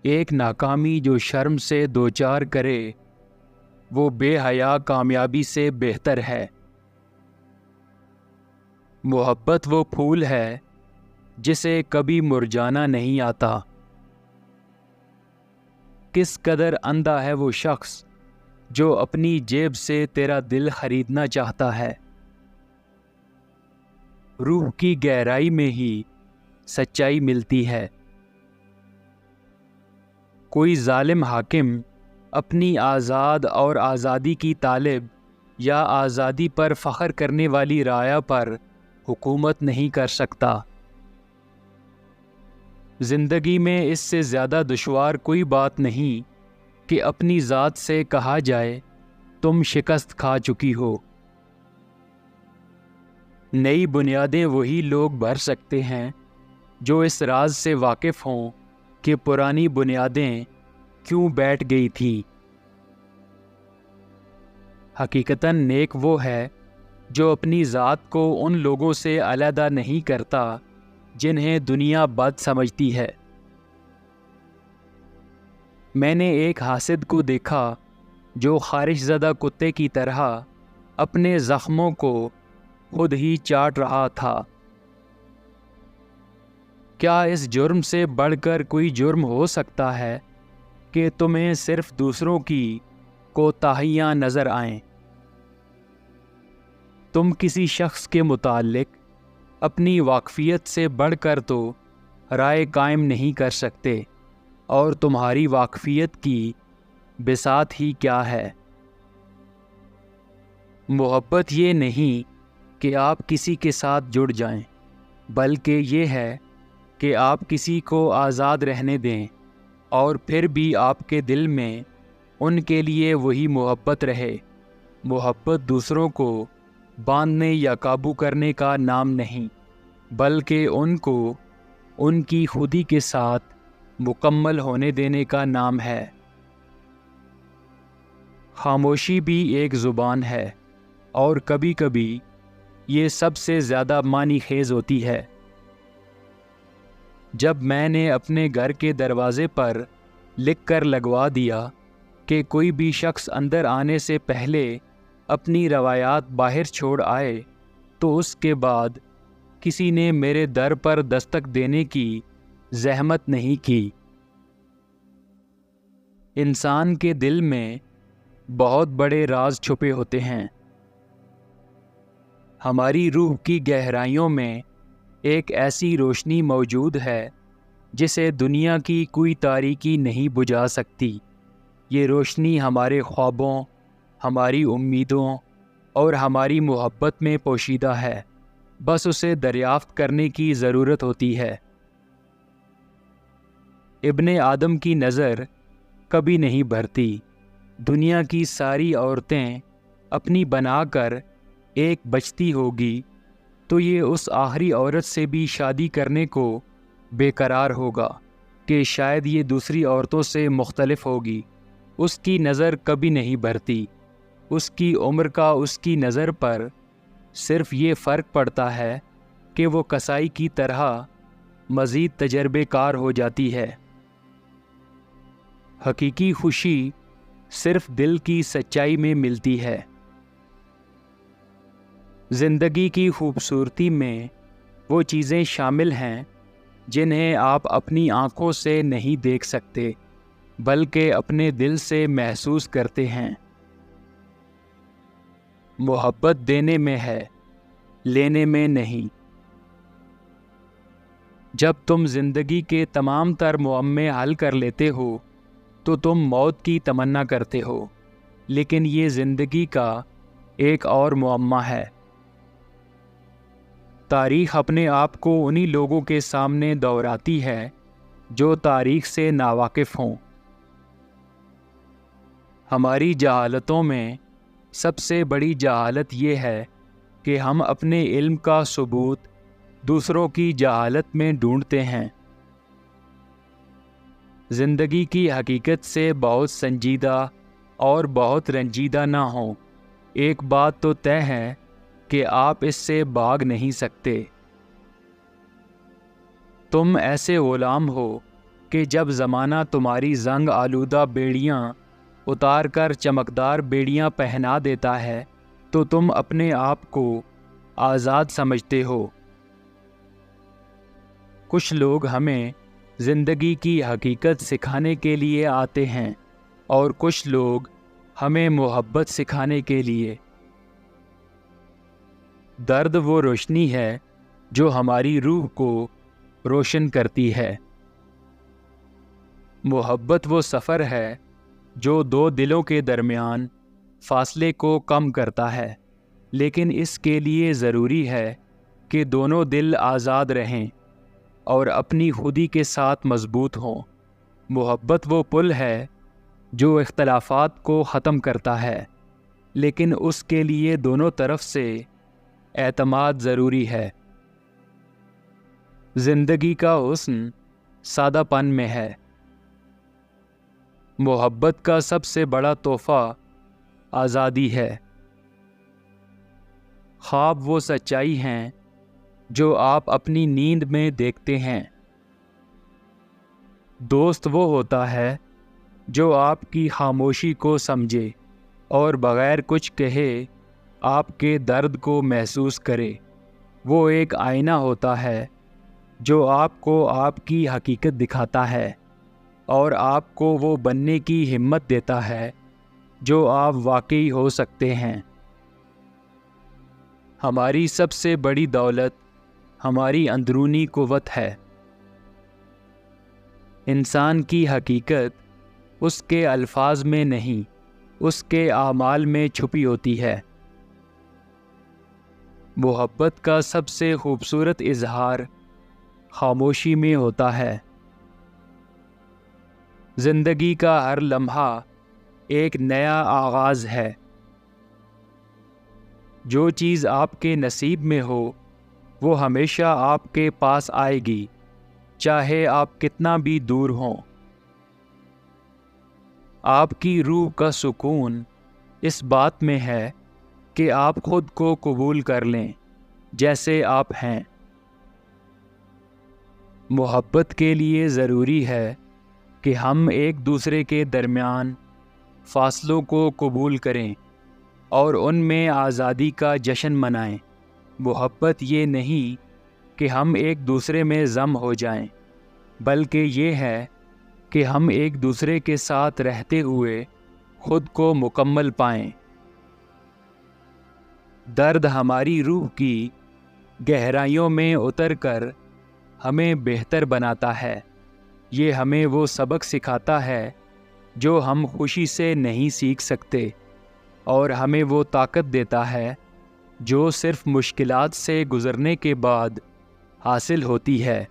ایک ناکامی جو شرم سے دوچار کرے وہ بے حیا کامیابی سے بہتر ہے۔ محبت وہ پھول ہے جسے کبھی مرجانا نہیں آتا۔ کس قدر اندھا ہے وہ شخص جو اپنی جیب سے تیرا دل خریدنا چاہتا ہے۔ روح کی گہرائی میں ہی سچائی ملتی ہے۔ کوئی ظالم حاکم اپنی آزاد اور آزادی کی طالب یا آزادی پر فخر کرنے والی رعایا پر حکومت نہیں کر سکتا۔ زندگی میں اس سے زیادہ دشوار کوئی بات نہیں کہ اپنی ذات سے کہا جائے تم شکست کھا چکی ہو۔ نئی بنیادیں وہی لوگ بھر سکتے ہیں جو اس راز سے واقف ہوں کہ پرانی بنیادیں کیوں بیٹھ گئی تھیں۔ حقیقتاً نیک وہ ہے جو اپنی ذات کو ان لوگوں سے علیحدہ نہیں کرتا جنہیں دنیا بد سمجھتی ہے۔ میں نے ایک حاسد کو دیکھا جو خارش زدہ کتے کی طرح اپنے زخموں کو خود ہی چاٹ رہا تھا۔ کیا اس جرم سے بڑھ کر کوئی جرم ہو سکتا ہے کہ تمہیں صرف دوسروں کی کوتاہیاں نظر آئیں؟ تم کسی شخص کے متعلق اپنی واقفیت سے بڑھ کر تو رائے قائم نہیں کر سکتے، اور تمہاری واقفیت کی بساط ہی کیا ہے۔ محبت یہ نہیں کہ آپ کسی کے ساتھ جڑ جائیں، بلکہ یہ ہے کہ آپ کسی کو آزاد رہنے دیں اور پھر بھی آپ کے دل میں ان کے لیے وہی محبت رہے۔ محبت دوسروں کو باندھنے یا قابو کرنے کا نام نہیں، بلکہ ان کو ان کی خودی کے ساتھ مکمل ہونے دینے کا نام ہے۔ خاموشی بھی ایک زبان ہے، اور کبھی کبھی یہ سب سے زیادہ معنی خیز ہوتی ہے۔ جب میں نے اپنے گھر کے دروازے پر لکھ کر لگوا دیا کہ کوئی بھی شخص اندر آنے سے پہلے اپنی روایات باہر چھوڑ آئے، تو اس کے بعد کسی نے میرے در پر دستک دینے کی زحمت نہیں کی۔ انسان کے دل میں بہت بڑے راز چھپے ہوتے ہیں۔ ہماری روح کی گہرائیوں میں ایک ایسی روشنی موجود ہے جسے دنیا کی کوئی تاریکی نہیں بجھا سکتی۔ یہ روشنی ہمارے خوابوں، ہماری امیدوں اور ہماری محبت میں پوشیدہ ہے، بس اسے دریافت کرنے کی ضرورت ہوتی ہے۔ ابن آدم کی نظر کبھی نہیں بھرتی۔ دنیا کی ساری عورتیں اپنی بنا کر ایک بچتی ہوگی تو یہ اس آخری عورت سے بھی شادی کرنے کو بے قرار ہوگا کہ شاید یہ دوسری عورتوں سے مختلف ہوگی۔ اس کی نظر کبھی نہیں بھرتی۔ اس کی عمر کا اس کی نظر پر صرف یہ فرق پڑتا ہے کہ وہ کسائی کی طرح مزید تجربے کار ہو جاتی ہے۔ حقیقی خوشی صرف دل کی سچائی میں ملتی ہے۔ زندگی کی خوبصورتی میں وہ چیزیں شامل ہیں جنہیں آپ اپنی آنکھوں سے نہیں دیکھ سکتے، بلکہ اپنے دل سے محسوس کرتے ہیں۔ محبت دینے میں ہے، لینے میں نہیں۔ جب تم زندگی کے تمام تر معمے حل کر لیتے ہو تو تم موت کی تمنا کرتے ہو، لیکن یہ زندگی کا ایک اور معمہ ہے۔ تاریخ اپنے آپ کو انہی لوگوں کے سامنے دہراتی ہے جو تاریخ سے ناواقف ہوں۔ ہماری جہالتوں میں سب سے بڑی جہالت یہ ہے کہ ہم اپنے علم کا ثبوت دوسروں کی جہالت میں ڈھونڈتے ہیں۔ زندگی کی حقیقت سے بہت سنجیدہ اور بہت رنجیدہ نہ ہوں۔ ایک بات تو طے ہے کہ آپ اس سے بھاگ نہیں سکتے۔ تم ایسے غلام ہو کہ جب زمانہ تمہاری زنگ آلودہ بیڑیاں اتار کر چمکدار بیڑیاں پہنا دیتا ہے تو تم اپنے آپ کو آزاد سمجھتے ہو۔ کچھ لوگ ہمیں زندگی کی حقیقت سکھانے کے لیے آتے ہیں اور کچھ لوگ ہمیں محبت سکھانے کے لیے۔ درد وہ روشنی ہے جو ہماری روح کو روشن کرتی ہے۔ محبت وہ سفر ہے جو دو دلوں کے درمیان فاصلے کو کم کرتا ہے، لیکن اس کے لیے ضروری ہے کہ دونوں دل آزاد رہیں اور اپنی خودی کے ساتھ مضبوط ہوں۔ محبت وہ پل ہے جو اختلافات کو ختم کرتا ہے، لیکن اس کے لیے دونوں طرف سے اعتماد ضروری ہے۔ زندگی کا حسن سادہ پن میں ہے۔ محبت کا سب سے بڑا تحفہ آزادی ہے۔ خواب وہ سچائی ہیں جو آپ اپنی نیند میں دیکھتے ہیں۔ دوست وہ ہوتا ہے جو آپ کی خاموشی کو سمجھے اور بغیر کچھ کہے آپ کے درد کو محسوس کرے۔ وہ ایک آئینہ ہوتا ہے جو آپ کو آپ کی حقیقت دکھاتا ہے اور آپ کو وہ بننے کی ہمت دیتا ہے جو آپ واقعی ہو سکتے ہیں۔ ہماری سب سے بڑی دولت ہماری اندرونی قوت ہے۔ انسان کی حقیقت اس کے الفاظ میں نہیں، اس کے اعمال میں چھپی ہوتی ہے۔ محبت کا سب سے خوبصورت اظہار خاموشی میں ہوتا ہے۔ زندگی کا ہر لمحہ ایک نیا آغاز ہے۔ جو چیز آپ کے نصیب میں ہو وہ ہمیشہ آپ کے پاس آئے گی، چاہے آپ کتنا بھی دور ہوں۔ آپ کی روح کا سکون اس بات میں ہے کہ آپ خود کو قبول کر لیں جیسے آپ ہیں۔ محبت کے لیے ضروری ہے کہ ہم ایک دوسرے کے درمیان فاصلوں کو قبول کریں اور ان میں آزادی کا جشن منائیں۔ محبت یہ نہیں کہ ہم ایک دوسرے میں ضم ہو جائیں، بلکہ یہ ہے کہ ہم ایک دوسرے کے ساتھ رہتے ہوئے خود کو مکمل پائیں۔ درد ہماری روح کی گہرائیوں میں اتر کر ہمیں بہتر بناتا ہے۔ یہ ہمیں وہ سبق سکھاتا ہے جو ہم خوشی سے نہیں سیکھ سکتے، اور ہمیں وہ طاقت دیتا ہے جو صرف مشکلات سے گزرنے کے بعد حاصل ہوتی ہے۔